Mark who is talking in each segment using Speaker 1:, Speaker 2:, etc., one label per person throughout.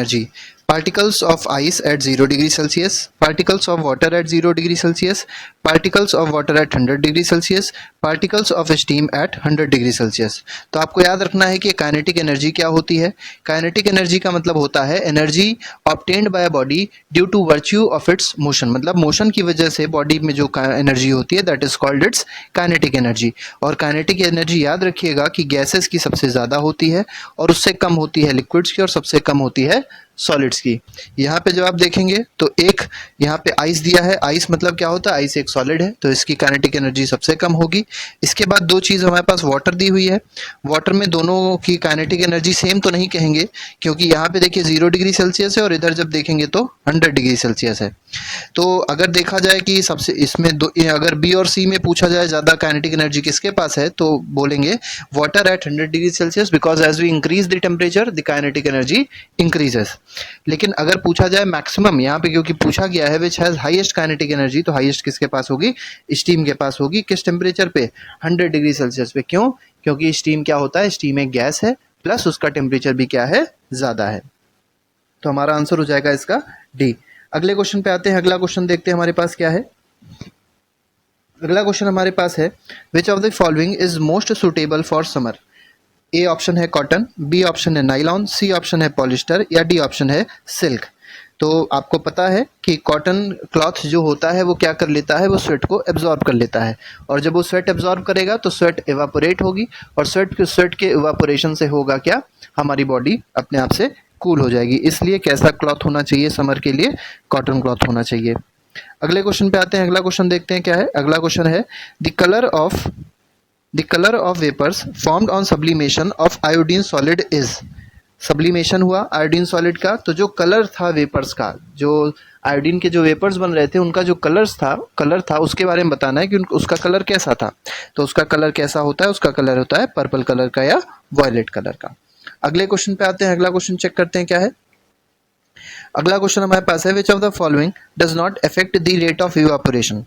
Speaker 1: energy. Particles of ice at 0 degree Celsius, particles of water at 0 degree Celsius, particles of water at 100 degree Celsius, particles of steam at 100 degree Celsius. तो आपको याद रखना है कि kinetic energy क्या होती है. काइनेटिक एनर्जी का मतलब होता है energy obtained by body due to virtue of its motion. मतलब मोशन की वजह से बॉडी में जो एनर्जी होती है that is called its kinetic energy. और काइनेटिक एनर्जी याद रखिएगा कि गैसेस की सबसे ज़्यादा होती है और उससे कम होती है लिक्विड्स की और सबसे कम होती है सॉलिड्स की. यहाँ पे जब आप देखेंगे तो एक यहाँ पे आइस दिया है. आइस मतलब क्या होता है, आइस एक सॉलिड है तो इसकी काइनेटिक एनर्जी सबसे कम होगी. इसके बाद दो चीज़ हमारे पास वाटर दी हुई है. वाटर में दोनों की काइनेटिक एनर्जी सेम तो नहीं कहेंगे क्योंकि यहाँ पे देखिए 0 डिग्री सेल्सियस है और इधर जब देखेंगे तो 100 डिग्री सेल्सियस है. तो अगर देखा जाए कि सबसे इसमें दो, अगर बी और सी में पूछा जाए ज़्यादा काइनेटिक एनर्जी किसके पास है तो बोलेंगे water at 100 degree Celsius because as we increase the temperature the kinetic energy increases. लेकिन अगर पूछा जाए मैक्सिमम यहाँ पे क्योंकि पूछा गया है which has highest kinetic energy तो हाईएस्ट किसके पास होगी, स्टीम के पास होगी. किस टेम्परेचर पे, 100 डिग्री सेल्सियस पे. क्यों, क्योंकि स्टीम क्या होता है, स्टीम एक गैस है प्लस उसका टेम्परेचर भी क्या है, ज़्यादा है. तो हमारा आंसर हो जाएगा इसका डी. अगले क्वेश्चन पे आते हैं. अगला क्वेश्चन देखते हैं हमारे पास क्या है. अगला क्वेश्चन हमारे पास है which of the following is most suitable for summer. A option है कॉटन, बी ऑप्शन है नाइलॉन, सी ऑप्शन है पॉलिस्टर या डी ऑप्शन है सिल्क. तो आपको पता है कि कॉटन क्लॉथ जो होता है वो क्या कर लेता है, वो स्वेट को एब्जॉर्ब कर लेता है और जब वो स्वेट एब्जॉर्ब करेगा तो स्वेट इवापोरेट होगी और स्वेट के इवापोरेशन से होगा क्या, हमारी बॉडी अपने आप से कूल हो जाएगी. इसलिए कैसा क्लॉथ होना चाहिए समर के लिए, कॉटन क्लॉथ होना चाहिए. अगले क्वेश्चन पे आते हैं. अगला क्वेश्चन देखते हैं क्या है. अगला क्वेश्चन है The color of vapors formed on sublimation of iodine solid is. Sublimation हुआ आयोडीन सॉलिड का तो जो कलर था वेपर्स का, जो आयोडीन के जो वेपर्स बन रहे थे उनका जो कलर था उसके बारे में बताना है कि उसका कलर कैसा था. तो उसका कलर कैसा होता है, उसका कलर होता है पर्पल कलर का या वॉयलेट कलर का. अगले क्वेश्चन पे आते हैं. अगला क्वेश्चन चेक करते हैं क्या है. अगला क्वेश्चन हमारे पास है which of the following does not affect the rate of evaporation.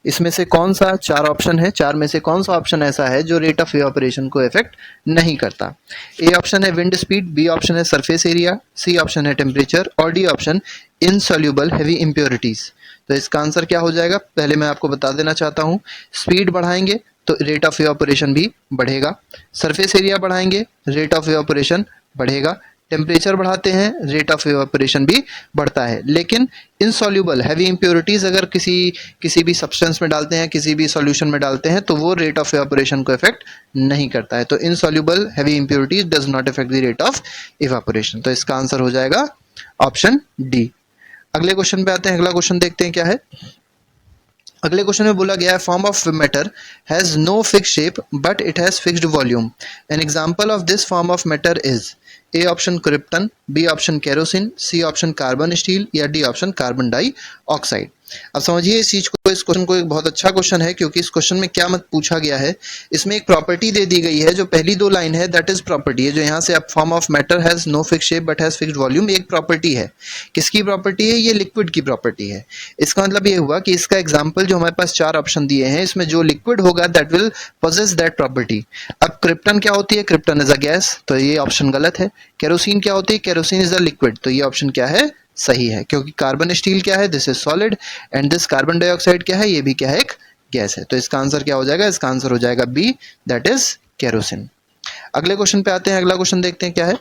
Speaker 1: इसमें से कौन सा, चार ऑप्शन है, चार में से कौन सा ऑप्शन ऐसा है जो रेट ऑफ इवापोरेशन को इफेक्ट नहीं करता. ए ऑप्शन है विंड स्पीड, बी ऑप्शन है सरफेस एरिया, सी ऑप्शन है टेम्परेचर और D option insoluble heavy impurities. तो इसका आंसर क्या हो जाएगा, पहले मैं आपको बता देना चाहता हूँ. स्पीड बढ़ाएंगे तो रेट ऑफ इवापोरेशन भी बढ़ेगा, सरफेस एरिया बढ़ाएंगे रेट ऑफ इवापोरेशन बढ़ेगा, टेम्परेचर बढ़ाते हैं रेट ऑफ इवापोरेशन भी बढ़ता है. लेकिन इनसॉल्यूबल हैवी इम्प्योरिटीज अगर किसी भी सब्सटेंस में डालते हैं, किसी भी सॉल्यूशन में डालते हैं तो वो रेट ऑफ इवापोरेशन को इफेक्ट नहीं करता है. तो insoluble heavy impurities does not effect the rate of evaporation. तो इसका आंसर हो जाएगा ऑप्शन डी. अगले क्वेश्चन पे आते हैं. अगला क्वेश्चन देखते हैं क्या है. अगले क्वेश्चन में बोला गया है form of matter has no fixed shape but it has fixed volume. An example of this form of matter is. A option krypton, B option kerosene, C option carbon steel या D option carbon dioxide. अब समझिए इस चीज को, इस question को. एक बहुत अच्छा क्वेश्चन है क्योंकि इस क्वेश्चन में क्या मत पूछा गया है, इसमें एक प्रॉपर्टी दे दी गई है. जो पहली दो लाइन है दैट इज प्रॉपर्टी है. जो यहाँ से अब form of matter has no fixed shape but has fixed volume, एक प्रॉपर्टी है. किसकी प्रॉपर्टी है, ये लिक्विड की प्रॉपर्टी है. इसका मतलब ये हुआ कि इसका एग्जाम्पल जो हमारे पास चार ऑप्शन दिए हैं इसमें जो लिक्विड होगा that will possess that property. अब क्रिप्टन क्या होती है, क्रिप्टन इज अ गैस तो ये ऑप्शन गलत है. केरोसिन क्या होती है, केरोसिन इज अ लिक्विड तो ये ऑप्शन क्या है, सही है. क्योंकि कार्बन स्टील क्या है, this is solid and this carbon dioxide क्या है, ये भी क्या है, एक गैस है. तो इसका आंसर क्या हो जाएगा, इसका आंसर हो जाएगा बी दैट इज केरोसिन. अगले क्वेश्चन पे आते हैं. अगला क्वेश्चन देखते हैं क्या है.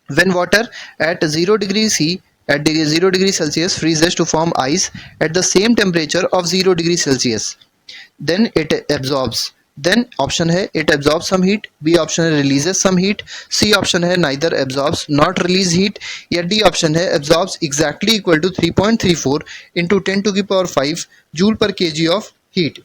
Speaker 1: When water at 0 degree C at 0 degree Celsius freezes to form ice at the same temperature of 0 degree Celsius, then it absorbs. Then option है it absorbs some heat, B option है releases some heat, C option है neither absorbs not release heat या D option है absorbs exactly equal to 3.34 into 10 to the power 5 joule per kg of heat.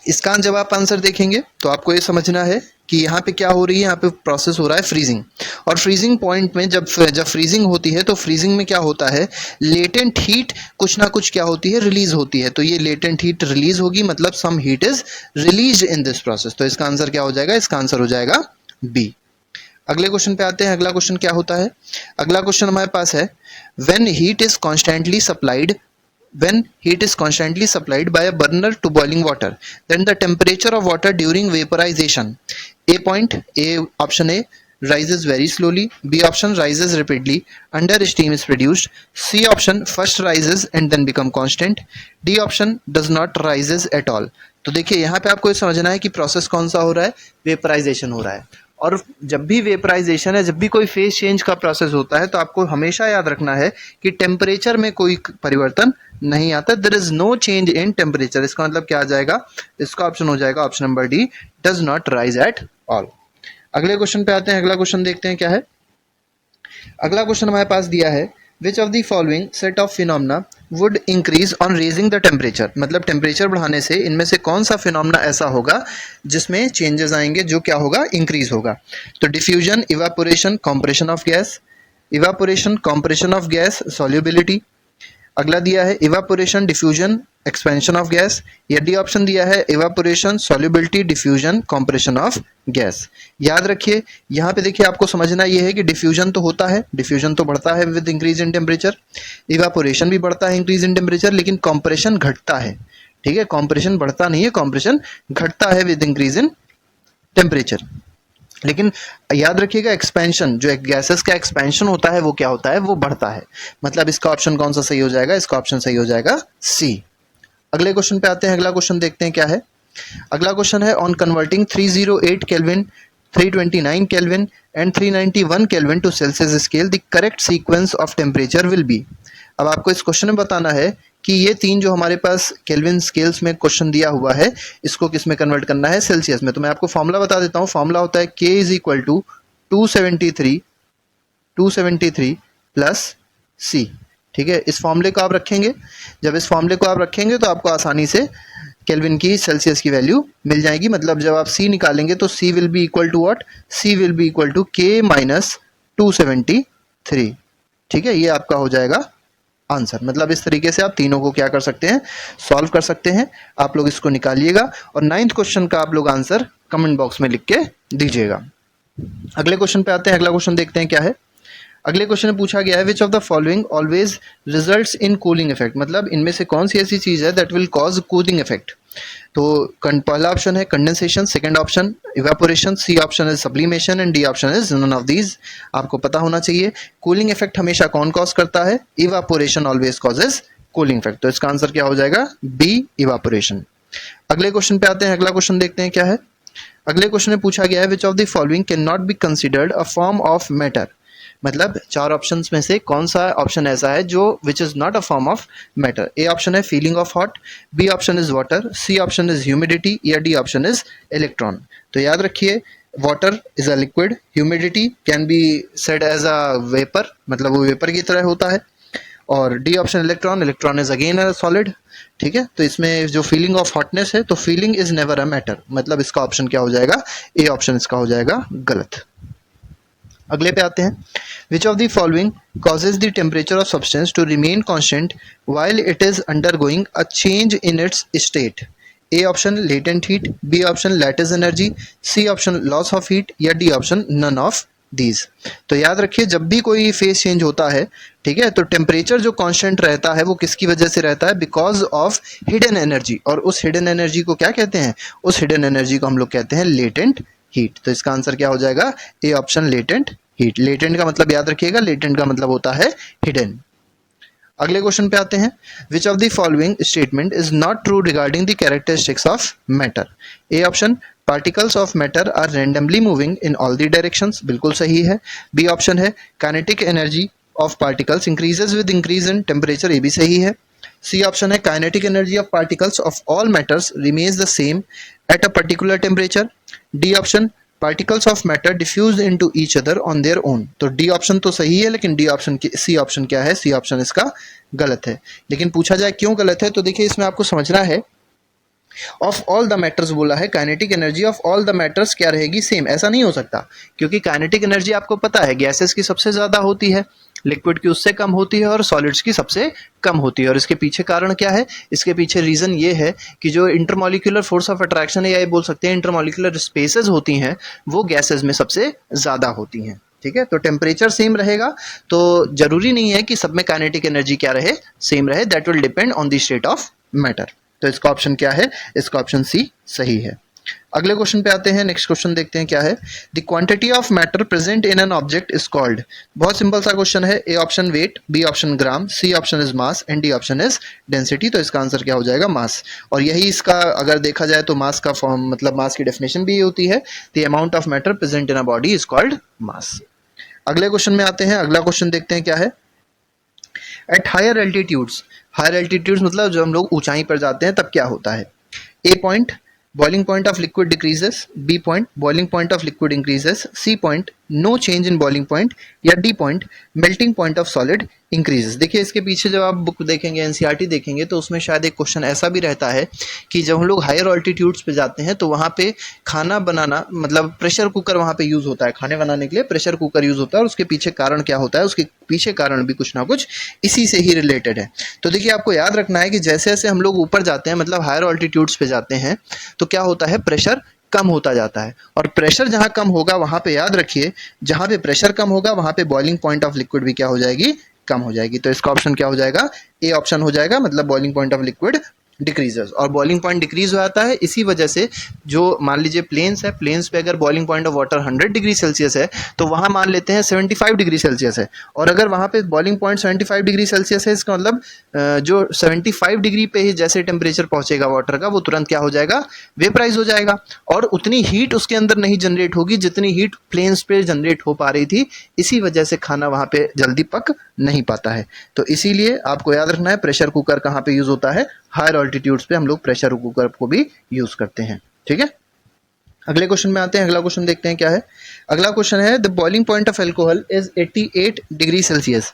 Speaker 1: इसका जब आप answer देखेंगे तो आपको ये समझना है कि यहाँ पे क्या हो रही है, यहाँ पे प्रोसेस हो रहा है फ्रीजिंग. और फ्रीजिंग पॉइंट में जब फ्रीजिंग होती है तो फ्रीजिंग में क्या होता है, लेटेंट हीट कुछ ना कुछ क्या होती है, रिलीज होती है. तो ये लेटेंट हीट रिलीज होगी मतलब some heat is release in this process. तो इसका आंसर क्या हो जाएगा, इसका आंसर हो जाएगा बी. अगले क्वेश्चन पे आते हैं. अगला क्वेश्चन क्या होता है. अगला क्वेश्चन हमारे पास है when heat is constantly supplied when heat is constantly supplied by a burner to boiling water, then the temperature of water during vaporization. A point, A option A, rises very slowly. B option rises rapidly. Under steam is produced. C option first rises and then become constant. D option does not rises at all. तो देखिए यहाँ पे आपको ये समझना है कि process कौन सा हो रहा है, वेपराइजेशन हो रहा है। और जब भी वेपराइजेशन है, जब भी कोई फेज चेंज का प्रोसेस होता है, तो आपको हमेशा याद रखना है कि टेम्परेचर में कोई परिवर्तन नहीं आता। There is no change in temperature. इसका मतलब क्या आ जाएगा, इसका ऑप्शन हो जाएगा option number D, does not rise at all. अगले क्वेश्चन पे आते हैं। अगला क्वेश्चन देखते हैं क्या है। अगला क्वेश्चन हमारे पास दिया है, which of the following set of phenomena would increase on raising the temperature. मतलब टेम्परेचर बढ़ाने से इनमें से कौन सा फिनोमेना ऐसा होगा जिसमें चेंजेस आएंगे, जो क्या होगा, इंक्रीज होगा। तो diffusion, evaporation, compression of gas. Evaporation, compression of gas, solubility. अगला दिया है evaporation, diffusion, expansion of gas. या डी ऑप्शन दिया है evaporation, solubility, diffusion, compression of gas. याद रखिए यहाँ पे देखिए, आपको समझना ये है कि डिफ्यूजन तो होता है, डिफ्यूजन तो बढ़ता है with increase in temperature. Evaporation भी बढ़ता है इंक्रीज इन टेम्परेचर, लेकिन कॉम्प्रेशन घटता है। ठीक है, कॉम्प्रेशन बढ़ता नहीं है, कॉम्प्रेशन घटता है विद इंक्रीज इन टेम्परेचर। लेकिन याद रखिएगा एक्सपेंशन, जो गैसेस का एक्सपेंशन होता है वो क्या होता है, वो बढ़ता है। मतलब इसका ऑप्शन कौन सा सही हो जाएगा, इसका ऑप्शन सही हो जाएगा सी। अगले क्वेश्चन पे आते हैं। अगला क्वेश्चन देखते हैं क्या है। अगला क्वेश्चन है, on converting 308 kelvin, 329 kelvin and 391 kelvin to Celsius scale, the correct sequence of temperature will be. अब आपको इस क्वेश्चन में बताना है कि ये तीन जो हमारे पास केल्विन स्केल्स में क्वेश्चन दिया हुआ है, इसको किस में कन्वर्ट करना है, सेल्सियस में। तो मैं आपको फॉर्मूला बता देता हूँ। फॉर्मूला होता है K is equal to 273 plus C। ठीक है, इस फॉर्मूले को आप रखेंगे। जब इस फॉर्मूले को आप रखेंगे तो आपको आसानी से केल्विन की, सेल्सियस की वैल्यू मिल जाएगी। मतलब जब आप C निकालेंगे तो C will be equal to what, C will be equal to K minus 273। ठीक है, ये आपका हो जाएगा आंसर। मतलब इस तरीके से आप तीनों को क्या कर सकते हैं, सॉल्व कर सकते हैं। आप लोग इसको निकालिएगा और 9th क्वेश्चन का आप लोग आंसर कमेंट बॉक्स में लिख के दीजिएगा। अगले क्वेश्चन पे आते हैं। अगला क्वेश्चन देखते हैं क्या है। अगले क्वेश्चन में पूछा गया है, which of the following always results in cooling effect. मतलब इनमें से कौन सी ऐसी चीज है that will cause cooling effect. तो पहला ऑप्शन है condensation, second option evaporation, C option is sublimation and D option is none of these. आपको पता होना चाहिए कूलिंग इफेक्ट हमेशा कौन कॉज करता है, evaporation always causes cooling effect. तो इसका आंसर क्या हो जाएगा, बी, इवेपोरेशन। अगले क्वेश्चन पे आते हैं। अगला क्वेश्चन देखते हैं क्या है। अगले क्वेश्चन में पूछा गया है, which of the following can not be considered a form of matter. मतलब चार ऑप्शंस में से कौन सा ऑप्शन ऐसा है जो which is not a form of matter. A option है feeling of hot, B option is water, C option is humidity, या डी ऑप्शन इज इलेक्ट्रॉन। तो याद रखिए water is a liquid, humidity can be said as a vapour, मतलब वो vapour की तरह होता है। और D option electron, electron is again a solid. ठीक है, तो इसमें जो फीलिंग ऑफ हॉटनेस है, तो feeling is never a matter. मतलब इसका ऑप्शन क्या हो जाएगा, ए ऑप्शन इसका हो जाएगा गलत। अगले पे आते हैं। Which of the following causes the temperature of substance to remain constant while it is undergoing a change in its state. A option latent heat, B option lattice energy, C option loss of heat, या D option none of these. तो याद रखिए जब भी कोई phase change होता है, ठीक है, तो टेम्परेचर जो कांस्टेंट रहता है वो किसकी वजह से रहता है, बिकॉज ऑफ हिडन एनर्जी। और उस हिडन एनर्जी को क्या कहते हैं, उस हिडन एनर्जी को हम लोग कहते हैं लेटेंट हीट। तो इसका आंसर क्या हो जाएगा, ए ऑप्शन लेटेंट हीट। लेटेंट का मतलब याद रखिएगा, लेटेंट का मतलब होता है हिडन। अगले क्वेश्चन पे आते हैं। Which of the following statement is not true regarding the characteristics of matter. A option particles of matter are randomly moving in all the directions, बिल्कुल सही है। बी ऑप्शन है kinetic energy of particles increases with increase in temperature, ये भी सही है। C option है kinetic energy of particles of all matters remains the same at a particular temperature. D option particles of matter diffuse into each other on their own. तो D option तो सही है, लेकिन डी ऑप्शन की C option क्या है, C option इसका गलत है। लेकिन पूछा जाए क्यों गलत है, तो देखिए इसमें आपको समझना है ऑफ ऑल द मैटर्स बोला है, kinetic energy of all the matters क्या रहेगी, सेम। ऐसा नहीं हो सकता, क्योंकि काइनेटिक एनर्जी आपको पता है गैसेस की सबसे ज्यादा होती है, लिक्विड की उससे कम होती है, और सॉलिड्स की सबसे कम होती है। और इसके पीछे कारण क्या है, इसके पीछे रीजन ये है कि जो इंटरमॉलिक्यूलर फोर्स ऑफ अट्रैक्शन है, या ये बोल सकते हैं इंटरमॉलिक्यूलर स्पेसेस होती हैं, वो गैसेस में सबसे ज्यादा होती हैं। ठीक है, तो टेम्परेचर सेम रहेगा, तो जरूरी नहीं है कि सब में काइनेटिक एनर्जी क्या रहे, सेम रहे। That will depend on the state of matter. तो इसका ऑप्शन क्या है, इसका ऑप्शन सी सही है। अगले क्वेश्चन पे आते हैं, नेक्स्ट क्वेश्चन देखते हैं क्या है। The quantity of matter present in an object is called. बहुत सिंपल सा क्वेश्चन है। A option weight, B option gram, C option is mass and D option is density. तो इसका आंसर क्या हो जाएगा? मास। और यही इसका अगर देखा जाए तो मास का फॉर्म मतलब मास की डेफिनेशन भी ये होती है, the amount of matter present in a body is called मास। अगले क्वेश्चन में आते हैं। अगला क्वेश्चन देखते हैं क्या है। At higher altitudes, higher altitudes मतलब जब हम लोग ऊंचाई पर जाते हैं तब क्या होता है। ए point boiling point of liquid decreases, B point boiling point of liquid increases, C point no change in boiling point या D point melting point of solid increases। देखिए इसके पीछे जब आप बुक देखेंगे एनसीईआरटी देखेंगे तो उसमें शायद एक क्वेश्चन ऐसा भी रहता है कि जब हम लोग हायर ऑल्टीट्यूड्स पे जाते हैं तो वहाँ पे खाना बनाना मतलब प्रेशर कुकर वहाँ पे यूज़ होता है, खाने बनाने के लिए प्रेशर कुकर यूज़ होता है और उसके पीछे कारण क्या होता है, उसके पीछे कारण भी कुछ ना कुछ इसी से ही रिलेटेड है। तो देखिए आपको याद रखना है कि जैसे जैसे हम लोग ऊपर जाते हैं मतलब हायर ऑल्टीट्यूड्स पे जाते हैं तो क्या होता है, प्रेशर कम होता जाता है। और प्रेशर जहां कम होगा वहां पे याद रखिए, जहां पे प्रेशर कम होगा वहां पे बॉइलिंग पॉइंट ऑफ लिक्विड भी क्या हो जाएगी, कम हो जाएगी। तो इसका ऑप्शन क्या हो जाएगा, ए ऑप्शन हो जाएगा, मतलब boiling point of liquid decreases. और बॉइलिंग पॉइंट डिक्रीज हो जाता है इसी वजह से, जो मान लीजिए प्लेन्स है, प्लेन्स पे अगर boiling point of water 100 degree Celsius है तो वहां मान लेते हैं 75 डिग्री सेल्सियस है। और अगर वहां पे बॉइलिंग पॉइंट 75 डिग्री सेल्सियस है, इसका मतलब जो 75 डिग्री पे ही जैसे टेम्परेचर पहुंचेगा वाटर का वो तुरंत क्या हो जाएगा, वेपराइज हो जाएगा। और उतनी हीट उसके अंदर नहीं जनरेट होगी जितनी हीट प्लेन्स पे जनरेट हो पा रही थी, इसी वजह से खाना वहां पे जल्दी पक नहीं पाता है। तो इसीलिए आपको याद रखना है प्रेशर कुकर कहाँ पे यूज होता है, हायर ऑल्टीट्यूड्स पे हम लोग प्रेशर कुकर को भी यूज करते हैं। ठीक है, अगले क्वेश्चन में आते हैं। अगला क्वेश्चन देखते हैं क्या है। अगला क्वेश्चन है the boiling point of alcohol is 88 degree Celsius,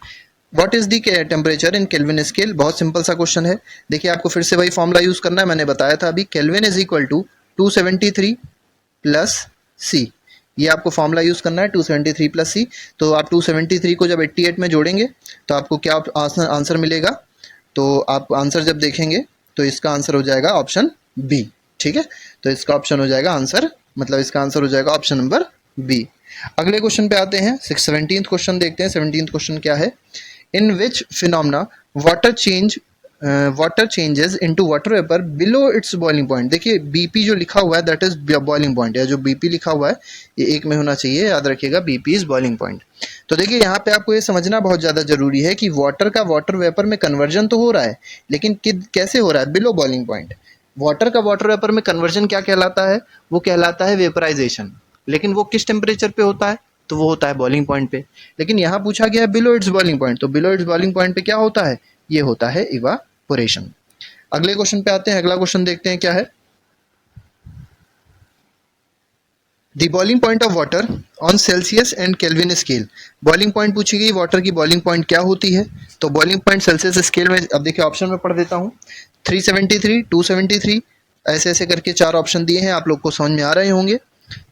Speaker 1: what is the temperature in kelvin scale. बहुत सिंपल सा क्वेश्चन है। देखिए आपको फिर से वही फॉर्मूला यूज करना है, मैंने बताया था अभी, kelvin is equal to 273 plus C. ये आपको फॉर्मूला यूज करना है 273 प्लस सी। तो आप 273 को जब 88 में जोड़ेंगे तो आपको क्या आंसर मिलेगा, तो आप आंसर जब देखेंगे तो इसका आंसर हो जाएगा ऑप्शन बी। ठीक है, तो इसका ऑप्शन हो जाएगा आंसर, मतलब इसका आंसर हो जाएगा ऑप्शन नंबर बी। अगले क्वेश्चन पे आते हैं, 17th क्वेश्चन देखते हैं। 17th क्वेश्चन क्या है, in which phenomena water changes into water vapour below its boiling point. देखिए बीपी जो लिखा हुआ है दैट इज बॉइलिंग पॉइंट, या जो बीपी लिखा हुआ है ये एक में होना चाहिए, याद रखिएगा बीपी इज बॉइलिंग पॉइंट। तो देखिए यहाँ पे आपको ये समझना बहुत ज्यादा जरूरी है कि वाटर का वाटर वेपर में कन्वर्जन तो हो रहा है, लेकिन कैसे हो रहा है, बिलो बॉइलिंग पॉइंट। वाटर का वाटर वेपर में कन्वर्जन क्या कहलाता है, वो कहलाता है वेपराइजेशन। लेकिन वो किस टेम्परेचर पे होता है, तो वो होता है बॉइलिंग पॉइंट पे। लेकिन यहाँ पूछा गया है बिलो इट्स बॉइलिंग पॉइंट, तो बिलो इट्स बॉइलिंग पॉइंट पे क्या होता है, ये होता है इवापोरेशन। अगले क्वेश्चन पे आते हैं। अगला क्वेश्चन देखते हैं क्या है, the boiling point of water on Celsius and kelvin scale. Boiling point पूछी गई, वाटर की बॉइलिंग पॉइंट क्या होती है, तो बॉइलिंग पॉइंट सेल्सियस स्केल में, अब देखिए ऑप्शन में पढ़ देता हूँ, 373, 273, ऐसे ऐसे करके 4 ऑप्शन दिए हैं, आप लोग को समझ में आ रहे होंगे।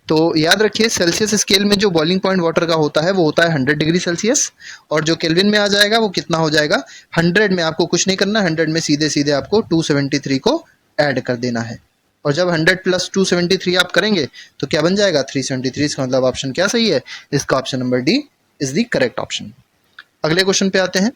Speaker 1: तो याद रखिए सेल्सियस स्केल में जो बॉइलिंग पॉइंट वाटर का होता है वो होता है 100 डिग्री सेल्सियस, और जो केल्विन में आ जाएगा वो कितना हो जाएगा, 100 में आपको कुछ नहीं करना, 100 में सीधे सीधे आपको 273 को ऐड कर देना है। और जब 100 प्लस 273 आप करेंगे तो क्या बन जाएगा, 373। इसका मतलब ऑप्शन क्या सही है, इसका option number D is the correct option. अगले क्वेश्चन पे आते हैं।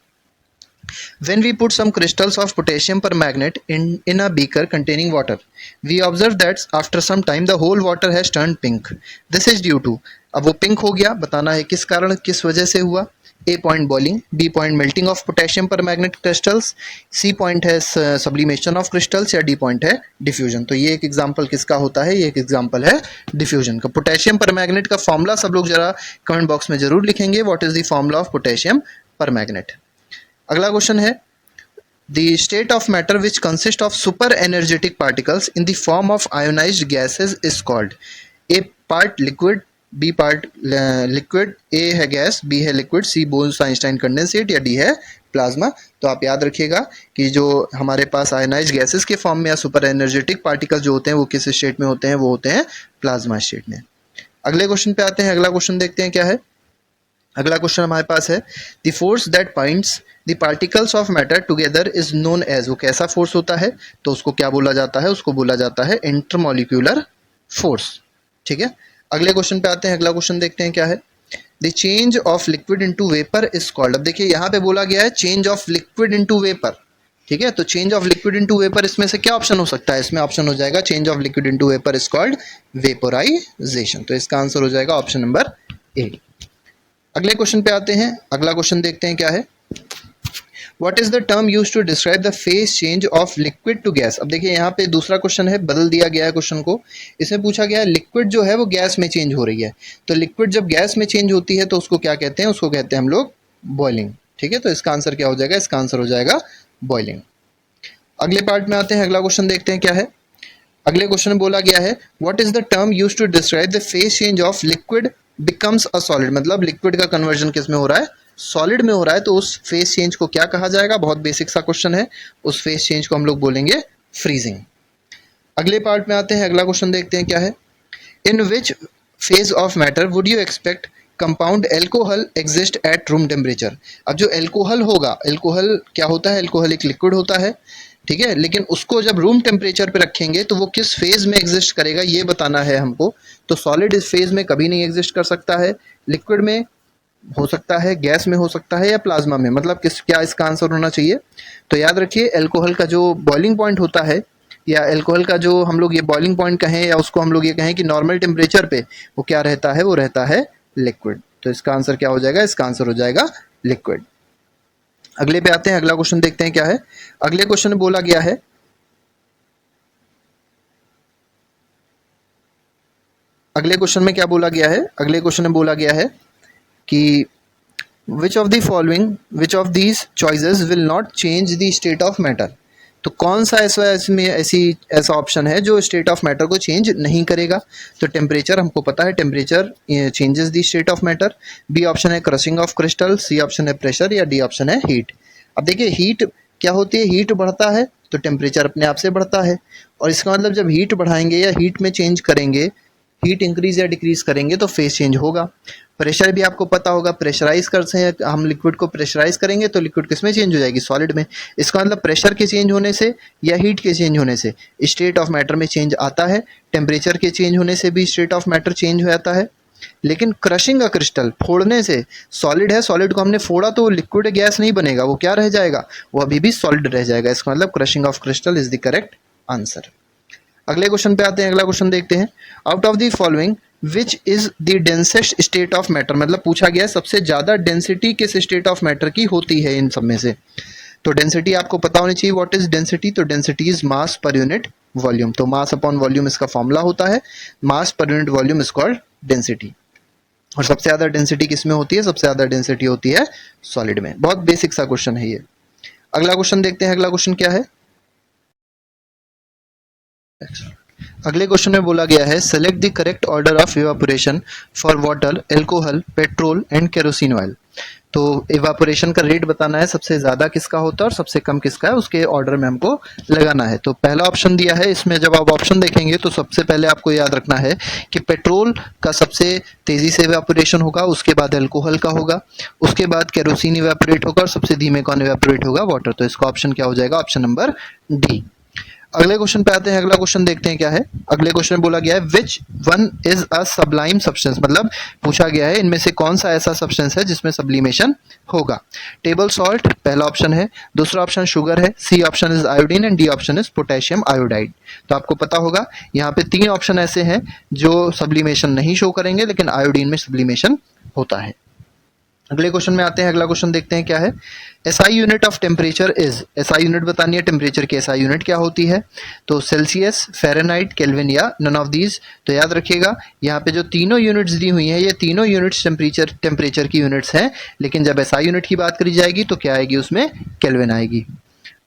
Speaker 1: When we put some crystals of potassium permanganate in a beaker containing water, we observe that after some time the whole water has turned pink. This is due to, अब वो pink हो गया, बताना है किस कारण, किस वजह से हुआ। A point boiling, B point melting of potassium permanganate crystals, C point है सब्लिमेशन ऑफ क्रिस्टल्स, या डी पॉइंट है डिफ्यूजन। तो ये एक एग्जांपल किसका होता है, ये एक एग्जांपल है डिफ्यूजन का। पोटेशियम परमैग्नेट का फॉर्मूला सब लोग जरा कमेंट बॉक्स में जरूर लिखेंगे, what is the formula of potassium permanganate. अगला क्वेश्चन है, the state of matter which consist of super energetic particles in the form of ionised gases is called. A part liquid, B part liquid, A है gas, B है liquid, C Bose Einstein condensate, या D है plasma. तो आप याद रखिएगा कि जो हमारे पास आयोनाइज्ड गैसेस के फॉर्म में या सुपर एनर्जेटिक पार्टिकल्स जो होते हैं वो किस स्टेट में होते हैं, वो होते हैं प्लाज्मा स्टेट में। अगले क्वेश्चन पे आते हैं। अगला क्वेश्चन देखते हैं क्या है। अगला क्वेश्चन हमारे पास है, the force that binds the particles of matter together is known as. वो कैसा फोर्स होता है, तो उसको क्या बोला जाता है, उसको बोला जाता है इंटरमॉलिक्यूलर फोर्स। ठीक है, अगले क्वेश्चन पे आते हैं। अगला क्वेश्चन देखते हैं क्या है, the change of liquid into vapour is called. अब देखिए यहाँ पे बोला गया है change of liquid into vapour, ठीक है, तो change of liquid into vapour, इसमें से क्या ऑप्शन हो सकता है? इसमें ऑप्शन हो जाएगा change of liquid into vapour is called vaporisation. तो इसका आंसर हो जाएगा ऑप्शन नंबर ए। अगले क्वेश्चन पे आते हैं। अगला क्वेश्चन देखते हैं क्या है। What is the term used to describe the phase change of liquid to gas? अब देखिए यहाँ पे दूसरा क्वेश्चन है, बदल दिया गया है क्वेश्चन को। इसमें पूछा गया है लिक्विड जो है वो गैस में चेंज हो रही है, तो लिक्विड जब गैस में चेंज होती है तो उसको क्या कहते हैं? उसको कहते हैं हम लोग बॉइलिंग। ठीक है, तो इसका आंसर क्या हो जाएगा? इसका आंसर हो जाएगा बॉइलिंग। अगले पार्ट में आते हैं। अगला क्वेश्चन देखते हैं क्या है। अगले क्वेश्चन में बोला गया है what is the term used to describe the phase change of liquid becomes a solid, मतलब लिक्विड का कन्वर्जन किस में हो रहा है? सॉलिड में हो रहा है, तो उस फेज चेंज को क्या कहा जाएगा? बहुत बेसिक सा क्वेश्चन है। उस फेज चेंज को हम लोग बोलेंगे फ्रीजिंग। अगले पार्ट में आते हैं। अगला क्वेश्चन देखते हैं क्या है। In which phase of matter would you expect compound alcohol exist at room temperature? अब जो एल्कोहल होगा, एल्कोहल क्या होता है? एल्कोहल एक लिक्विड होता है, ठीक है, लेकिन उसको जब रूम टेम्परेचर पे रखेंगे तो वो किस फेज में एग्जिस्ट करेगा ये बताना है हमको। तो सॉलिड इस फेज में कभी नहीं एग्जिस्ट कर सकता है, लिक्विड में हो सकता है, गैस में हो सकता है, या प्लाज्मा में, मतलब क्या इसका आंसर होना चाहिए? तो याद रखिए एल्कोहल का जो बॉइलिंग पॉइंट होता है, या एल्कोहल का जो हम लोग ये बॉइलिंग पॉइंट कहें, या उसको हम लोग ये कहें कि नॉर्मल टेम्परेचर पे वो क्या रहता है? वो रहता है लिक्विड। तो इसका आंसर क्या हो जाएगा? इसका आंसर हो जाएगा लिक्विड। अगले पे आते हैं। अगला क्वेश्चन देखते हैं क्या है। अगले क्वेश्चन में बोला गया है अगले क्वेश्चन में क्या बोला गया है? अगले क्वेश्चन में बोला गया है कि which of these choices will not change the state of matter. तो कौन सा ऐसा ऑप्शन है जो स्टेट ऑफ मैटर को चेंज नहीं करेगा? तो टेम्परेचर हमको पता है, temperature changes the state of matter. B option है crushing of crystal, C option है प्रेशर, या डी ऑप्शन है हीट। अब देखिए हीट क्या होती है? हीट बढ़ता है तो टेम्परेचर अपने आप से बढ़ता है, और इसका मतलब जब हीट बढ़ाएंगे या हीट में चेंज करेंगे, हीट इंक्रीज या डिक्रीज करेंगे तो फेज चेंज होगा। प्रेशर भी आपको पता होगा, प्रेशराइज करते हैं हम लिक्विड को, प्रेशराइज करेंगे तो लिक्विड किस में चेंज हो जाएगी? सॉलिड में। इसका मतलब प्रेशर के चेंज होने से या हीट के चेंज होने से स्टेट ऑफ मैटर में चेंज आता है, टेम्परेचर के चेंज होने से भी स्टेट ऑफ मैटर चेंज हो जाता है। लेकिन क्रशिंग का क्रिस्टल, फोड़ने से, सॉलिड है, सॉलिड को हमने फोड़ा तो लिक्विड गैस नहीं बनेगा, वो क्या रह जाएगा? वो अभी भी सॉलिड रह जाएगा। इसका मतलब crushing of crystal is the correct answer. अगले क्वेश्चन पे आते हैं। अगला क्वेश्चन देखते हैं। Out of the following which is the densest state of matter, मतलब पूछा गया है सबसे ज्यादा डेंसिटी किस स्टेट ऑफ मैटर की होती है इन सब में से। तो डेंसिटी आपको पता होनी चाहिए। What is density? तो density is mass per unit volume. तो मास अपॉन वॉल्यूम इसका फॉर्मूला होता है, mass per unit volume is called density. और सबसे ज्यादा डेंसिटी किस में होती है? सबसे ज्यादा डेंसिटी होती है सॉलिड में। बहुत बेसिक सा क्वेश्चन है ये। अगला क्वेश्चन देखते हैं। अगला क्वेश्चन क्या है? अगले क्वेश्चन में बोला गया है select the correct order of evaporation for water, alcohol, petrol and kerosene oil. तो इवापोरेशन का रेट बताना है, सबसे ज्यादा किसका होता है और सबसे कम किसका है, उसके ऑर्डर में हमको लगाना है। तो पहला ऑप्शन दिया है, इसमें जब आप ऑप्शन देखेंगे तो सबसे पहले आपको याद रखना है कि पेट्रोल का सबसे तेजी से इवापोरेशन होगा, उसके बाद एल्कोहल का होगा, उसके बाद केरोसिन इवापोरेट होगा, और सबसे धीमे कौन इवापोरेट होगा? वाटर। तो इसका ऑप्शन क्या हो जाएगा? Option number D. अगले क्वेश्चन पे आते हैं। अगला क्वेश्चन देखते हैं क्या है। अगले क्वेश्चन में बोला गया है which one is a sublime substance, मतलब पूछा गया है इनमें से कौन सा ऐसा सब्सटेंस है जिसमें सब्लिमेशन होगा। टेबल सॉल्ट पहला ऑप्शन है, दूसरा ऑप्शन शुगर है, C option is iodine, and D option is potassium iodide. तो आपको पता होगा यहाँ पे तीन ऑप्शन ऐसे हैं जो सब्लिमेशन नहीं शो करेंगे, लेकिन आयोडीन में सब्लिमेशन होता है। अगले क्वेश्चन में आते हैं। अगला क्वेश्चन देखते हैं क्या है। SI unit of temperature is, SI unit बतानी है टेम्परेचर की, एसआई यूनिट क्या होती है? तो सेल्सियस, फ़ारेनहाइट, केल्विन, या नन ऑफ दीज। तो याद रखिएगा यहाँ पे जो तीनों यूनिट्स दी हुई हैं ये तीनों यूनिट्स टेम्परेचर की यूनिट्स हैं, लेकिन जब एसआई यूनिट की बात करी जाएगी तो क्या आएगी? उसमें केल्विन आएगी।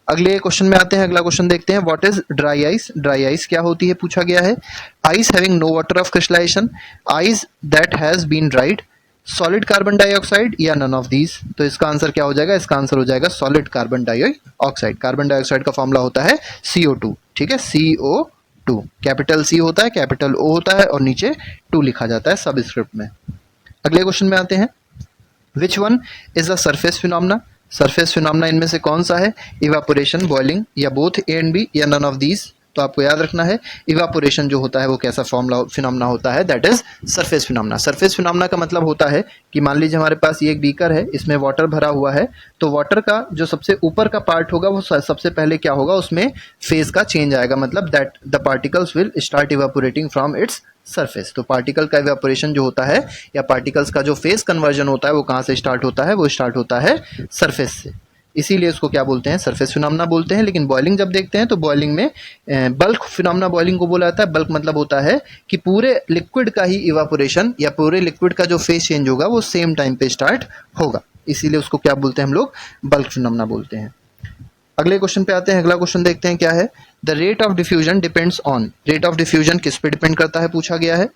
Speaker 1: अगले क्वेश्चन में आते हैं। अगला क्वेश्चन देखते हैं। What is dry ice? Dry ice क्या होती है पूछा गया है। Ice having no water of crystallisation, ice that has been dried, solid carbon dioxide, या नन ऑफ दीज। तो इसका आंसर क्या हो जाएगा? इसका आंसर हो जाएगा solid carbon dioxide. Carbon dioxide का फॉर्मूला होता है CO2, ठीक है, CO2। कैपिटल C होता है, कैपिटल O होता है, और नीचे 2 लिखा जाता है सब स्क्रिप्ट में। अगले क्वेश्चन में आते हैं। Which one is a surface phenomena? Surface phenomena इनमें से कौन सा है? इवापोरेशन, बॉइलिंग, या बोथ A एंड B, या नन ऑफ दीज। तो आपको याद रखना है इवापोरेशन जो होता है वो कैसा फिनोमेना होता है, that is surface phenomena. Surface phenomena का मतलब होता है कि मान लीजिए हमारे पास ये एक बीकर है, इसमें वाटर भरा हुआ है, तो वाटर का जो सबसे ऊपर का पार्ट होगा वो सबसे पहले क्या होगा, उसमें फेज का चेंज आएगा, मतलब that the particles will start evaporating from its surface. तो पार्टिकल का इवेपोरेशन जो होता है या पार्टिकल्स का जो फेज कन्वर्जन होता है वो कहाँ से स्टार्ट होता है, वो स्टार्ट होता है सरफेस से। इसीलिए इसको क्या बोलते हैं, सरफेस फिनोमेना बोलते हैं। लेकिन बॉइलिंग जब देखते हैं तो बॉइलिंग में बल्क फिनोमेना बॉइलिंग को बोला जाता है। बल्क मतलब होता है कि पूरे लिक्विड का ही इवापोरेशन या पूरे लिक्विड का जो फेज चेंज होगा वो सेम टाइम पे स्टार्ट होगा, इसीलिए उसको क्या बोलते हैं हम लोग, बल्क फिनोमेना बोलते हैं। अगले क्वेश्चन पे आते हैं। अगला क्वेश्चन देखते हैं क्या है, the rate of diffusion depends on. Rate of diffusion किस पे डिपेंड करता है पूछा गया है।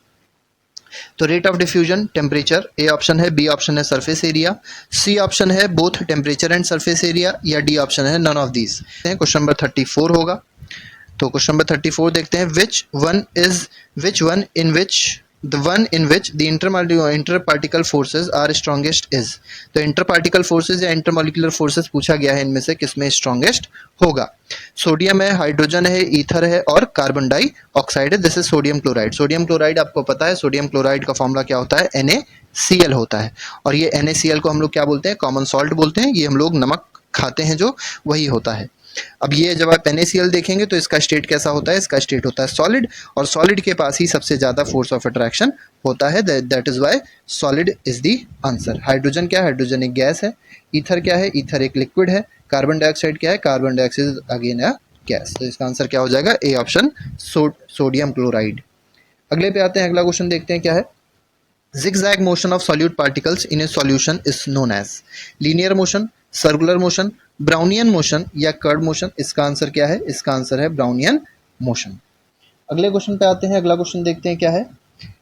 Speaker 1: तो rate of diffusion temperature, A option है, बी ऑप्शन है सरफेस एरिया, सी ऑप्शन है both temperature and surface area, या डी ऑप्शन है none of these. Question number 34 होगा। तो क्वेश्चन नंबर 34 देखते हैं, which one in which the inter particle forces are strongest is. तो inter particle forces या inter molecular forces पूछा गया है, इनमें से किसमें स्ट्रॉन्गेस्ट होगा। सोडियम है, हाइड्रोजन है, ईथर है और कार्बन डाइऑक्साइड है। This is sodium chloride. Sodium chloride आपको पता है, सोडियम क्लोराइड का फॉर्मूला क्या होता है, NaCl होता है। और ये NaCl को हम लोग क्या बोलते हैं, कॉमन सॉल्ट बोलते हैं। ये हम लोग नमक खाते हैं जो, वही होता है। अब ये जब आप NaCl देखेंगे तो इसका स्टेट कैसा होता है, इसका स्टेट होता है सॉलिड, और सॉलिड के पास ही सबसे ज्यादा फोर्स ऑफ अट्रैक्शन होता है, that is why solid is the answer. Hydrogen क्या है, हाइड्रोजन एक गैस है। ईथर क्या है, ईथर एक लिक्विड है। कार्बन डाइऑक्साइड क्या है, carbon dioxide again a gas. तो इसका आंसर क्या हो जाएगा, ए ऑप्शन, सोडियम क्लोराइड। अगले पे आते हैं, अगला क्वेश्चन देखते हैं क्या है, zigzag motion of solute particles in a solution is known as linear motion, circular motion, Brownian motion या कर्व मोशन। इसका आंसर क्या है, इसका आंसर है ब्राउनियन मोशन। अगले क्वेश्चन पे आते हैं। अगला क्वेश्चन देखते हैं क्या है,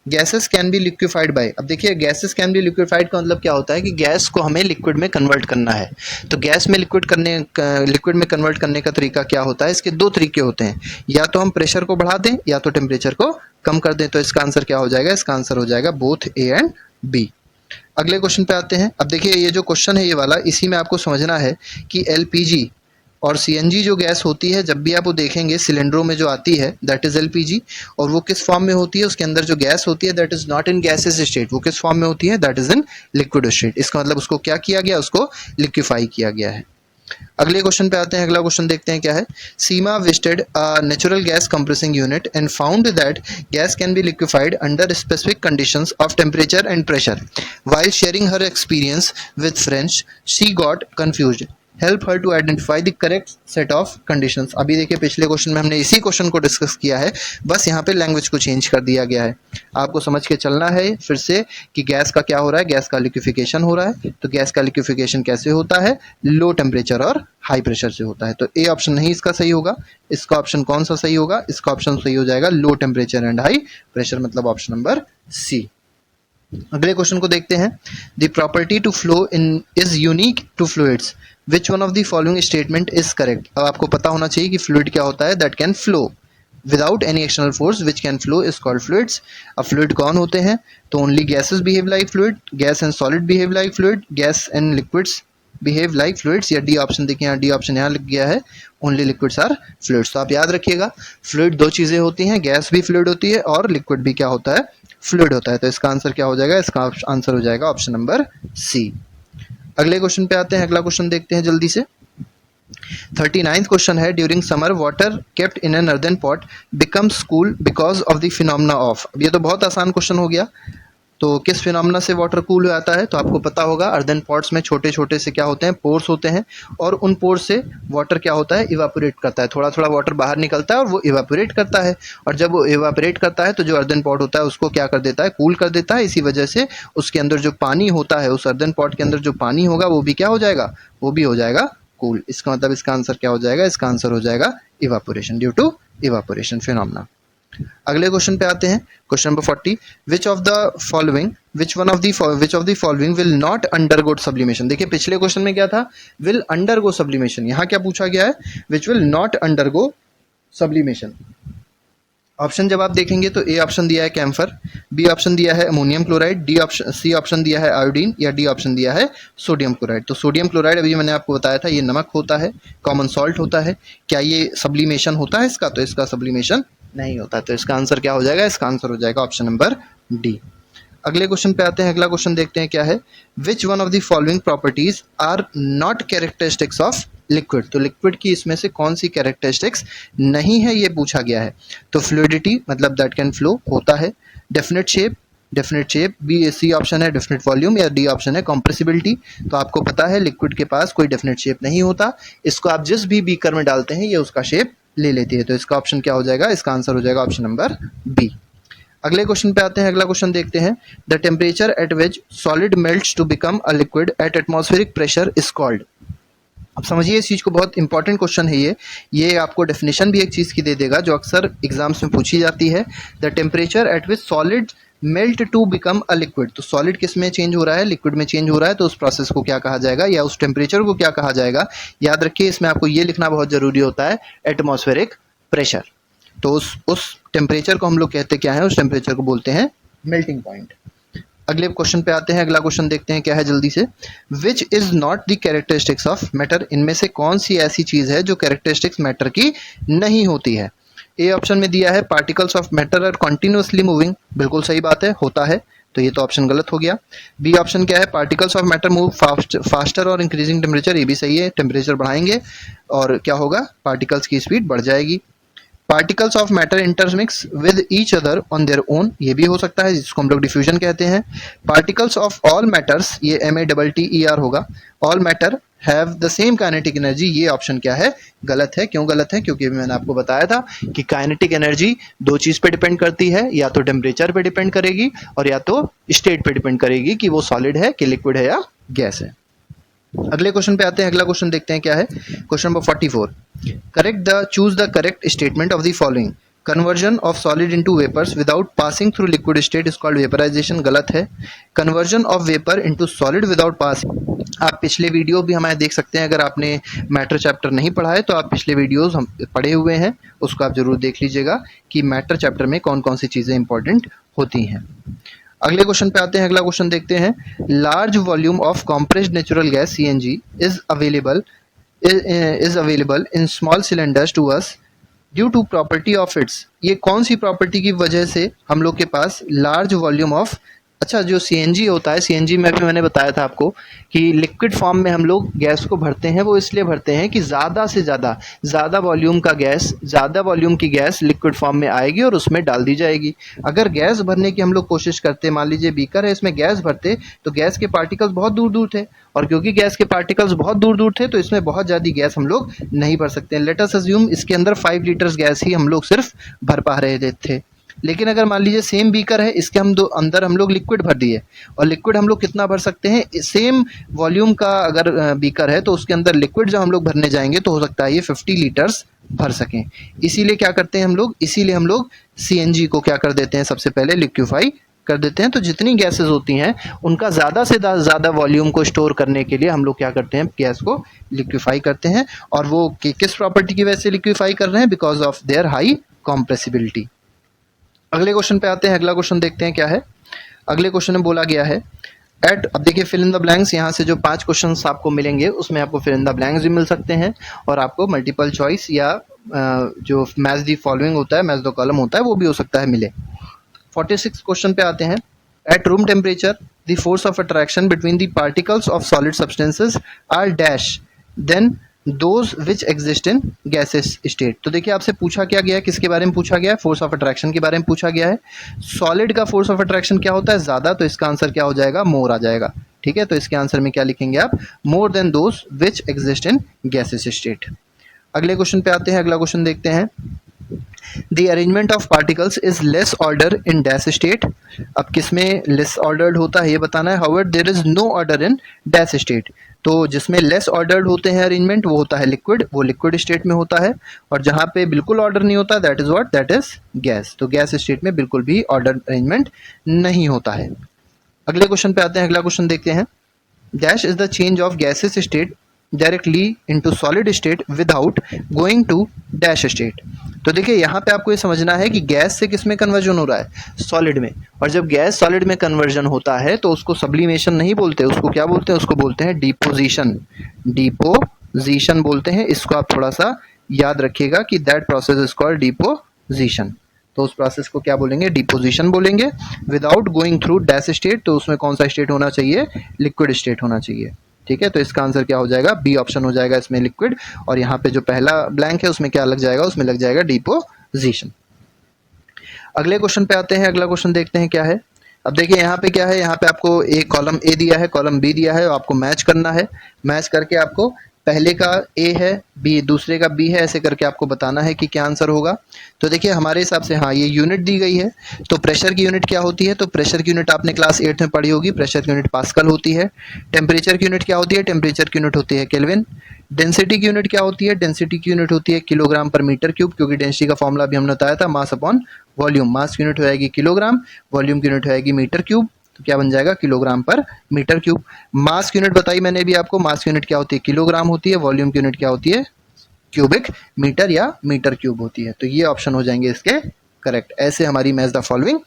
Speaker 1: gases can be liquefied by. अब देखिए गैसेस कैन बी लिक्विफाइड का मतलब क्या होता है कि गैस को हमें लिक्विड में कन्वर्ट करना है। तो गैस में लिक्विड में कन्वर्ट करने का तरीका क्या होता है, इसके दो तरीके होते हैं, या तो हम प्रेशर को बढ़ा दें या तो टेम्परेचर को कम कर दें। तो इसका आंसर क्या हो जाएगा, इसका आंसर हो जाएगा बोथ ए एंड बी। अगले क्वेश्चन पे आते हैं। अब देखिए ये जो क्वेश्चन है ये वाला, इसी में आपको समझना है कि LPG और CNG जो गैस होती है, जब भी आप वो देखेंगे सिलेंडरों में जो आती है दैट इज LPG, और वो किस फॉर्म में होती है, उसके अंदर जो गैस होती है that is not in gases state, वो किस फॉर्म में होती है, that is in liquid state. इसका मतलब उसको क्या किया गया, उसको लिक्विफाई किया गया है। अगले क्वेश्चन पे आते हैं। अगला क्वेश्चन देखते हैं क्या है, Seema visited a natural gas compressing unit and found that gas can be liquefied under specific conditions of temperature and pressure. While sharing her experience with friends she got confused, help her to identify the correct set of conditions. अभी देखिए पिछले question में हमने इसी question को discuss किया है, बस यहाँ पे लैंग्वेज को चेंज कर दिया गया है। आपको समझ के चलना है फिर से कि गैस का क्या हो रहा है, गैस का लिक्विफिकेशन हो रहा है। तो गैस का लिक्विफिकेशन कैसे होता है, लो टेम्परेचर और हाई प्रेशर से होता है। तो ए ऑप्शन नहीं इसका सही होगा। इसका ऑप्शन कौन सा सही होगा, इसका ऑप्शन सही हो जाएगा low temperature and high pressure, मतलब ऑप्शन नंबर सी। अगले क्वेश्चन को देखते हैं, the property to flow in is unique to fluids, which one of the following statement is correct. अब आपको पता होना चाहिए कि फ्लूइड क्या होता है, that can flow without any external force, which can flow is called fluids. अब फ्लूइड कौन होते हैं, तो only gases behave like fluid, gas and solid behave like fluid, gas and liquids behave like fluids, या D option देखिए यहाँ D option यहाँ लिख गया है, ओनली लिक्विड्स आर फ्लूइड्स। तो आप याद रखिएगा फ्लूइड दो चीजें होती हैं, गैस भी फ्लूइड होती है और लिक्विड भी क्या होता है, फ्लूइड होता है। तो इसका आंसर क्या हो जाएगा, इसका आंसर हो जाएगा ऑप्शन नंबर सी। अगले क्वेश्चन पे आते हैं। अगला क्वेश्चन देखते हैं जल्दी से। 39th क्वेश्चन है, during summer water kept in an earthen pot becomes cool because of the phenomena of. अब ये तो बहुत आसान क्वेश्चन हो गया। तो किस फिनोमेना से वाटर कूल हो जाता है, तो आपको पता होगा अर्दन पॉट्स में छोटे छोटे से क्या होते हैं, पोर्स होते हैं, और उन पोर्स से वाटर क्या होता है, इवापोरेट करता है। थोड़ा थोड़ा वाटर बाहर निकलता है और वो इवापोरेट करता है, और जब वो इवापोरेट करता है तो जो अर्दन पॉट होता है उसको क्या कर देता है, कूल कर देता है। इसी वजह से उसके अंदर जो पानी होता है, उस अर्दन पॉट के अंदर जो पानी होगा वो भी क्या हो जाएगा, वो भी हो जाएगा कूल। इसका मतलब इसका आंसर क्या हो जाएगा, इसका आंसर हो जाएगा evaporation, due to evaporation phenomena. अगले क्वेश्चन पे आते हैं। Question number 40, which of the following will not undergo sublimation. देखिए पिछले क्वेश्चन में क्या था, विल अंडरगो सब्लिमेशन, यहाँ क्या पूछा गया है, which will not undergo sublimation. Option जब आप देखेंगे तो ए ऑप्शन दिया है कैम्फर, बी ऑप्शन दिया है ammonium chloride, D option C option दिया है आयोडीन, या डी ऑप्शन दिया है सोडियम क्लोराइड। तो सोडियम क्लोराइड अभी मैंने आपको बताया था ये नमक होता है, कॉमन सॉल्ट होता है। क्या ये सब्लिमेशन होता है इसका? तो इसका सब्लिमेशन नहीं होता। तो इसका आंसर क्या हो जाएगा? इसका आंसर हो जाएगा ऑप्शन नंबर डी। अगले क्वेश्चन पे आते हैं। अगला क्वेश्चन देखते हैं क्या है। Which one of the following properties are not characteristics of liquid. तो लिक्विड की इसमें से कौन सी कैरेक्टरिस्टिक्स नहीं है ये पूछा गया है। तो फ्लूइडिटी मतलब दैट कैन फ्लो होता है, definite shape B C option है डेफिनेट वॉल्यूम, या डी ऑप्शन है कॉम्प्रेसिबिलिटी। तो आपको पता है लिक्विड के पास कोई डेफिनेट शेप नहीं होता, इसको आप जिस भी बीकर में डालते हैं ये उसका शेप ले लेती है। तो इसका ऑप्शन क्या हो जाएगा? इसका आंसर हो जाएगा ऑप्शन नंबर बी। अगले क्वेश्चन पे आते हैं। अगला क्वेश्चन देखते हैं। The temperature at which solid melts to become a liquid at atmospheric pressure is called. अब समझिए इस चीज़ को, बहुत इंपॉर्टेंट क्वेश्चन है ये आपको डेफिनेशन भी एक चीज़ की दे देगा जो अक्सर एग्जाम्स में पूछी जाती है। The temperature at which solid melt to become a liquid. तो सॉलिड किस में चेंज हो रहा है? लिक्विड में चेंज हो रहा है। तो उस प्रोसेस को क्या कहा जाएगा, या उस टेम्परेचर को क्या कहा जाएगा? याद रखिए इसमें आपको ये लिखना बहुत जरूरी होता है, एटमॉस्फेरिक प्रेशर। तो उस टेम्परेचर को हम लोग कहते क्या है? उस टेम्परेचर को बोलते हैं मेल्टिंग पॉइंट। अगले क्वेश्चन पे आते हैं। अगला क्वेश्चन देखते हैं क्या है जल्दी से। विच is not the characteristics of matter. इनमें से कौन सी ऐसी चीज है जो कैरेक्टरिस्टिक्स मैटर की नहीं होती है? ए ऑप्शन में दिया है particles of matter are continuously moving. बिल्कुल सही बात है, होता है। तो ये तो ऑप्शन गलत हो गया। बी ऑप्शन क्या है? Particles of matter move faster और इंक्रीजिंग टेम्परेचर। ये भी सही है, टेम्परेचर बढ़ाएंगे और क्या होगा? पार्टिकल्स की स्पीड बढ़ जाएगी। Particles of matter intermix with each other on their own. ये भी हो सकता है, जिसको हम लोग डिफ्यूजन कहते हैं। पार्टिकल्स ऑफ ऑल मैटर्स, ये MATTER होगा। All matter have the same kinetic energy. ये ऑप्शन क्या है? गलत है। क्यों गलत है? क्योंकि मैंने आपको बताया था कि काइनेटिक एनर्जी दो चीज पे डिपेंड करती है, या तो टेम्परेचर पे डिपेंड करेगी और या तो स्टेट पे डिपेंड करेगी कि वो सॉलिड है कि लिक्विड है या गैस है। अगले क्वेश्चन पे आते हैं। अगला क्वेश्चन देखते हैं क्या है। Question number 44। Choose the correct statement of the following. Conversion of solid into vapours without passing through liquid state is called vaporisation. गलत है। Conversion of vapour into solid without passing. आप पिछले वीडियो भी हमारे देख सकते हैं। अगर आपने मैटर चैप्टर नहीं पढ़ा है तो आप पिछले वीडियोस हम पढ़े हुए हैं, उसको आप जरूर देख लीजिएगा कि मैटर चैप्टर में कौन कौन सी चीजें इंपॉर्टेंट होती हैं। अगले क्वेश्चन पे आते हैं। अगला क्वेश्चन देखते हैं। Large volume of compressed natural gas CNG is available in small cylinders to us due to property of its. ये कौन सी प्रॉपर्टी की वजह से हम लोग के पास लार्ज वॉल्यूम ऑफ, अच्छा जो CNG होता है, CNG में भी मैंने बताया था आपको कि लिक्विड फॉर्म में हम लोग गैस को भरते हैं, वो इसलिए भरते हैं कि ज़्यादा से ज़्यादा वॉल्यूम का गैस, ज़्यादा वॉल्यूम की गैस लिक्विड फॉर्म में आएगी और उसमें डाल दी जाएगी। अगर गैस भरने की हम लोग कोशिश करते, मान लीजिए बीकर है, इसमें गैस भरते, तो गैस के पार्टिकल्स बहुत दूर दूर थे, और क्योंकि गैस के पार्टिकल्स बहुत दूर दूर थे तो इसमें बहुत ज़्यादा गैस हम लोग नहीं भर सकते। लेट अस अज्यूम इसके अंदर 5 लीटर्स गैस ही हम लोग सिर्फ भर पा रहे थे। लेकिन अगर मान लीजिए सेम बीकर है, इसके अंदर हम लोग लिक्विड भर दिए, और लिक्विड हम लोग कितना भर सकते हैं? सेम वॉल्यूम का अगर बीकर है तो उसके अंदर लिक्विड जब हम लोग भरने जाएंगे तो हो सकता है ये 50 लीटर्स भर सकें। इसीलिए क्या करते हैं हम लोग? इसीलिए हम लोग CNG को क्या कर देते हैं? सबसे पहले लिक्विफाई कर देते हैं। तो जितनी गैसेस होती हैं उनका ज़्यादा से ज़्यादा वॉल्यूम को स्टोर करने के लिए हम लोग क्या करते हैं? गैस को लिक्विफाई करते हैं। और वो किस प्रॉपर्टी की वजह से लिक्विफाई कर रहे हैं? Because of their high compressibility. अगले क्वेश्चन पे आते हैं। अगला क्वेश्चन देखते हैं क्या है। अगले क्वेश्चन में बोला गया है अब देखिए फिल इन द ब्लैंक्स। यहाँ से जो 5 क्वेश्चंस आपको मिलेंगे उसमें आपको फिल इन द ब्लैंक्स भी मिल सकते हैं, और आपको मल्टीपल चॉइस या जो मैच द फॉलोइंग होता है, मैच द कॉलम होता है, वो भी हो सकता है मिले। 46 क्वेश्चन पे आते हैं। At room temperature the force of attraction between the particles of solid substances are dash than those which exist in gases state. तो देखिए आपसे पूछा क्या गया है, किसके बारे में पूछा गया है? फोर्स ऑफ अट्रैक्शन के बारे में पूछा गया है। सॉलिड का फोर्स ऑफ अट्रैक्शन क्या होता है? ज़्यादा। तो इसका आंसर क्या हो जाएगा? मोर आ जाएगा। ठीक है, तो इसके आंसर में क्या लिखेंगे आप? More than those which exist in gases state. अगले क्वेश्चन पे आते हैं। अगला क्वेश्चन देखते हैं। The arrangement of particles is less order in dash state। अब किसमें less ordered होता है ये बताना है। However there is no order in dash state। तो जिसमें less ordered होते हैं अरेंजमेंट वो होता है लिक्विड, वो लिक्विड स्टेट में होता है। और जहाँ पे बिल्कुल ऑर्डर नहीं होता that is what? That is gas. तो गैस स्टेट में बिल्कुल भी ऑर्डर अरेंजमेंट नहीं होता है। अगले क्वेश्चन पे आते हैं। अगला क्वेश्चन देखते हैं। Dash is the change of gases state directly into solid state without going to dash state. तो देखिए यहाँ पे आपको ये समझना है कि गैस से किस में कन्वर्जन हो रहा है, सॉलिड में। और जब गैस सॉलिड में कन्वर्जन होता है तो उसको सब्लिमेशन नहीं बोलते, उसको क्या बोलते हैं, उसको बोलते हैं डिपोजिशन। डिपोजिशन बोलते हैं। इसको आप थोड़ा सा याद रखिएगा कि that process is called deposition. तो उस प्रोसेस को क्या बोलेंगे, डिपोजिशन बोलेंगे। Without going through dash state, तो उसमें कौन सा स्टेट होना चाहिए, लिक्विड स्टेट होना चाहिए। ठीक है, तो इसका आंसर क्या हो जाएगा, बी ऑप्शन हो जाएगा इसमें लिक्विड। और यहाँ पे जो पहला ब्लैंक है उसमें क्या लग जाएगा, उसमें लग जाएगा डिपोजिशन। अगले क्वेश्चन पे आते हैं। अगला क्वेश्चन देखते हैं क्या है। अब देखिए यहाँ पे क्या है, यहाँ पे आपको एक कॉलम ए दिया है, कॉलम बी दिया है, और आपको मैच करना है। मैच करके आपको पहले का ए है, बी दूसरे का बी है, ऐसे करके आपको बताना है कि क्या आंसर होगा। तो देखिए हमारे हिसाब से हाँ, ये यूनिट दी गई है। तो प्रेशर की यूनिट क्या होती है, तो प्रेशर की यूनिट आपने क्लास 8 में पढ़ी होगी, प्रेशर की यूनिट पास्कल होती है। टेम्परेचर की यूनिट क्या होती है, टेम्परेचर की यूनिट होती है केल्विन। डेंसिटी की यूनिट क्या होती है, डेंसिटी की यूनिट होती है किलोग्राम पर मीटर क्यूब, क्योंकि डेंसिटी का फॉर्मूला भी हमने बताया था, मास अपॉन वॉल्यूम। मास की यूनिट हो जाएगी किलोग्राम, वॉल्यूम की यूनिट हो जाएगी मीटर क्यूब। तो क्या बन जाएगा, किलोग्राम पर मीटर क्यूब। मास की यूनिट बताई मैंने भी आपको, मास की यूनिट क्या होती है, किलोग्राम होती है। वॉल्यूम की यूनिट क्या होती है, क्यूबिक मीटर या मीटर क्यूब होती है। तो ये ऑप्शन हो जाएंगे इसके करेक्ट। ऐसे हमारी मैच द फॉलोइंग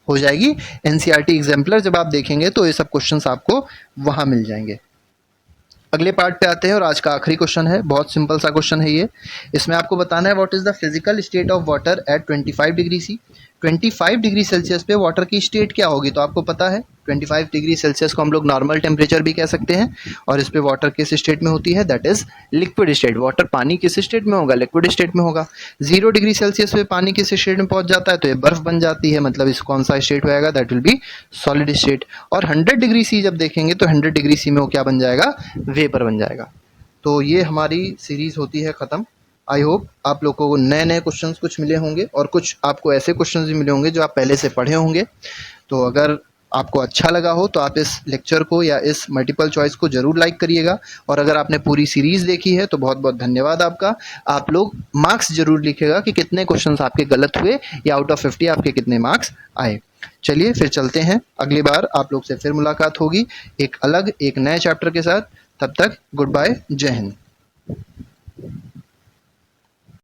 Speaker 1: हो जाएगी। एनसीईआरटी एग्जाम्पलर जब आप देखेंगे तो ये सब क्वेश्चंस आपको वहां मिल जाएंगे। अगले पार्ट पे आते हैं और आज का आखिरी क्वेश्चन है। बहुत सिंपल सा क्वेश्चन है ये। इसमें आपको बताना है what is the physical state of water at 25 degree C. 25 degree Celsius पे वाटर की स्टेट क्या होगी, तो आपको पता है 25 डिग्री सेल्सियस को हम लोग नॉर्मल टेम्परेचर भी कह सकते हैं। और इस पे वाटर किस स्टेट में होती है, that is liquid state. Water पानी किस स्टेट में होगा, लिक्विड स्टेट में होगा। 0 डिग्री सेल्सियस पे पानी किस स्टेट में पहुंच जाता है, तो ये बर्फ बन जाती है, मतलब इस कौन सा स्टेट होगा, that will be solid state. और 100 डिग्री सी जब देखेंगे तो 100 डिग्री सी में वो क्या बन जाएगा, वेपर बन जाएगा। तो ये हमारी सीरीज होती है ख़त्म। आई होप आप लोगों को नए नए क्वेश्चंस कुछ मिले होंगे और कुछ आपको ऐसे क्वेश्चंस भी मिले होंगे जो आप पहले से पढ़े होंगे। तो अगर आपको अच्छा लगा हो तो आप इस लेक्चर को या इस मल्टीपल चॉइस को ज़रूर लाइक करिएगा। और अगर आपने पूरी सीरीज़ देखी है तो बहुत बहुत धन्यवाद आपका। आप लोग मार्क्स ज़रूर लिखिएगा कि कितने क्वेश्चंस आपके गलत हुए या आउट ऑफ 50 आपके कितने मार्क्स आए। चलिए फिर चलते हैं, अगली बार आप लोग से फिर मुलाकात होगी एक अलग एक नए चैप्टर के साथ। तब तक गुड बाय, जय हिंद।